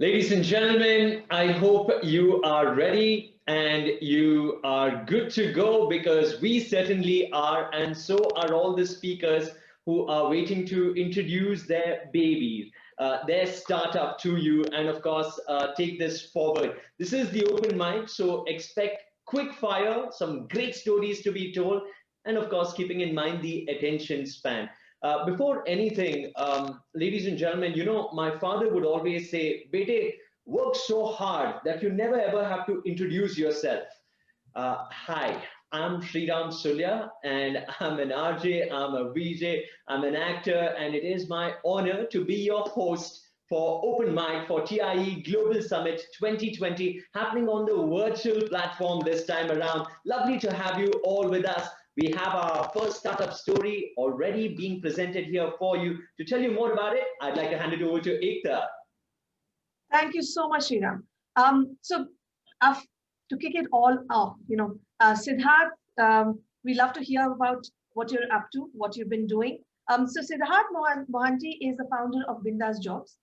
Ladies and gentlemen, I hope you are ready and you are good to go because we certainly are, and so are all the speakers who are waiting to introduce their babies, their startup to you, and of course, take this forward. This is the open mic, so expect quick fire, some great stories to be told, and of course, keeping in mind the attention span. Before anything, ladies and gentlemen, my father would always say, Bete, work so hard that you never ever have to introduce yourself. Hi, I'm Sriram Sulya, and I'm an RJ, I'm a VJ, I'm an actor, and it is my honor to be your host for Open Mic for TIE Global Summit 2020, happening on the virtual platform this time around. Lovely to have you all with us. We have our first startup story already being presented here for you. To tell you more about it, I'd like to hand it over to Ekta. Thank you so much, Sriram. So, uh, to kick it all off, Siddharth, we love to hear about what you're up to, what you've been doing. So, Siddharth Mohanty is the founder of Bindas Jobs.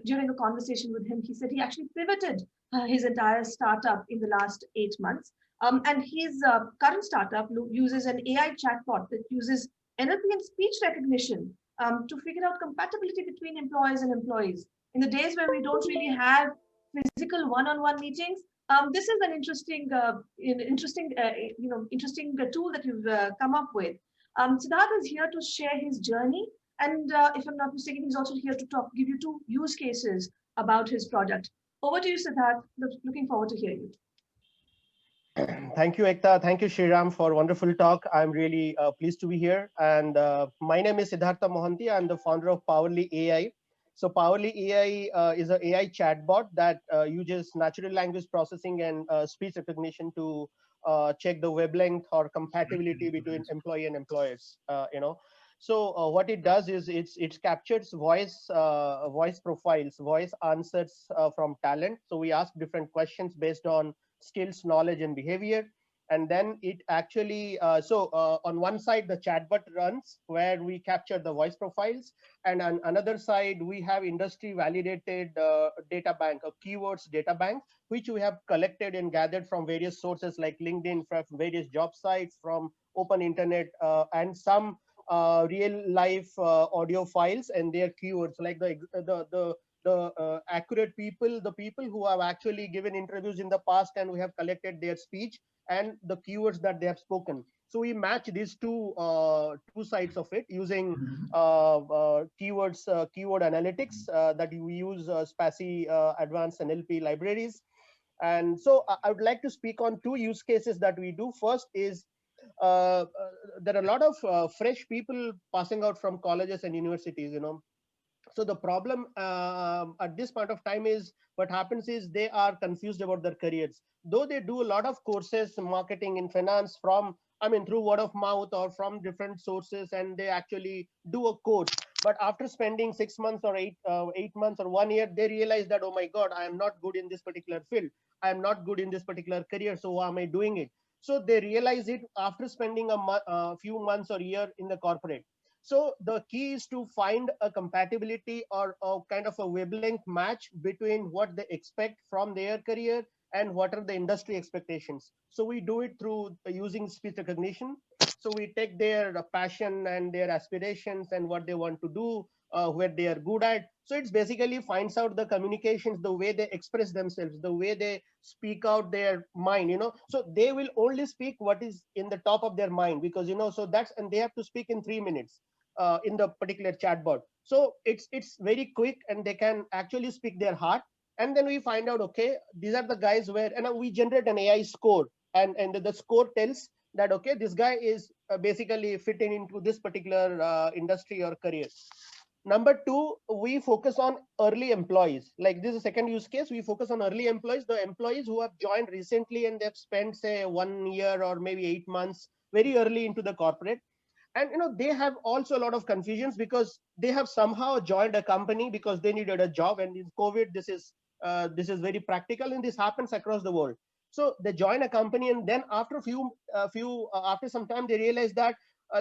During a conversation with him, he said he actually pivoted his entire startup in the last 8 months. And his current startup uses an AI chatbot that uses NLP and speech recognition to figure out compatibility between employers and employees in the days when we don't really have physical one-on-one meetings. This is an interesting tool that you've come up with. Siddharth is here to share his journey, and if I'm not mistaken, he's also here to give you two use cases about his product. Over to you, Siddharth. Looking forward to hear you. Thank you, Ekta. Thank you, Shriram, for wonderful talk. I'm really pleased to be here. And my name is Siddhartha Mohanty. I'm the founder of Powerly AI. So Powerly AI is an AI chatbot that uses natural language processing and speech recognition to check the wavelength or compatibility between employee and employers. So what it does is it captures voice profiles, voice answers from talent. So we ask different questions based on skills, knowledge, and behavior. And then it actually, on one side, the chatbot runs where we capture the voice profiles. And on another side, we have industry validated data bank, a keywords data bank, which we have collected and gathered from various sources like LinkedIn, from various job sites, from open internet, and some real life audio files and their keywords like the accurate people, the people who have actually given interviews in the past, and we have collected their speech and the keywords that they have spoken. So we match these two sides of it using keyword analytics that we use SPACY advanced NLP libraries. And so I would like to speak on two use cases that we do. First is there are a lot of fresh people passing out from colleges and universities, so the problem at this point of time is what happens is they are confused about their careers. Though they do a lot of courses, marketing in finance through word of mouth or from different sources, and they actually do a course. But after spending 6 months or 8 months or 1 year, they realize that, oh my God, I am not good in this particular field. I am not good in this particular career. So why am I doing it? So they realize it after spending a few months or year in the corporate. So the key is to find a compatibility or a kind of a wavelength match between what they expect from their career and what are the industry expectations. So we do it through using speech recognition. So we take their passion and their aspirations and what they want to do, where they are good at. So it's basically finds out the communications, the way they express themselves, the way they speak out their mind, so they will only speak what is in the top of their mind, because so that's, and they have to speak in 3 minutes in the particular chatbot. So it's very quick and they can actually speak their heart. And then we find out, okay, these are the guys where, and we generate an AI score, and the score tells that, okay, this guy is basically fitting into this particular industry or career. Number two, we focus on early employees. Like this is a second use case. We focus on early employees, the employees who have joined recently and they've spent say 1 year or maybe 8 months very early into the corporate. And they have also a lot of confusions because they have somehow joined a company because they needed a job, and in COVID this is very practical, and this happens across the world. So they join a company, and then after after some time they realize that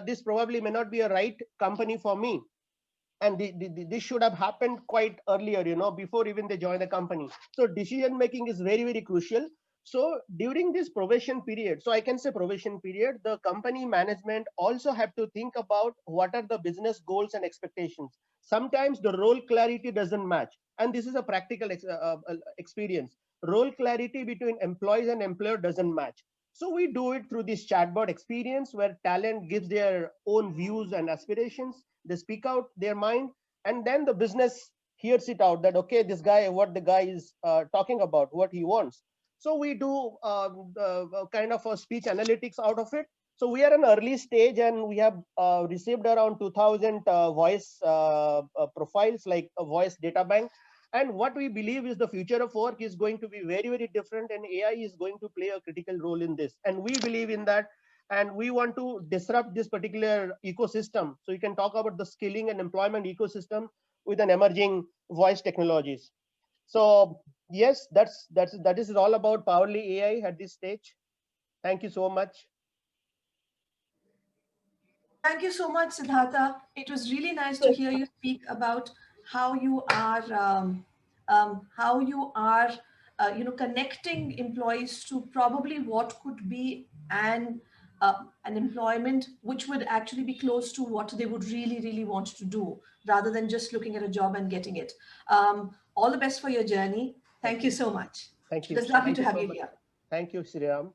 this probably may not be a right company for me. and this should have happened quite earlier, before even they join the company. So decision making is very, very crucial. So during this probation period, so I can say probation period, the company management also have to think about what are the business goals and expectations. Sometimes the role clarity doesn't match, and this is a practical experience. Role clarity between employees and employer doesn't match. So we do it through this chatbot experience where talent gives their own views and aspirations. They speak out their mind, and then the business hears it out that, okay, this guy, what the guy is talking about, what he wants. So we do kind of a speech analytics out of it. So we are in early stage, and we have received around 2000 voice profiles, like a voice data bank. And what we believe is the future of work is going to be very, very different, and AI is going to play a critical role in this. And we believe in that, and we want to disrupt this particular ecosystem. So you can talk about the skilling and employment ecosystem with an emerging voice technologies. So yes, that is all about Powerly AI at this stage. Thank you so much. Thank you so much, Siddhartha. It was really nice to hear you speak about how you are, how you are, connecting employees to probably what could be an employment which would actually be close to what they would really, really want to do, rather than just looking at a job and getting it. All the best for your journey. Thank you so much. Thank It you. was lovely Thank to you have so you much. here. Thank you, Sriram.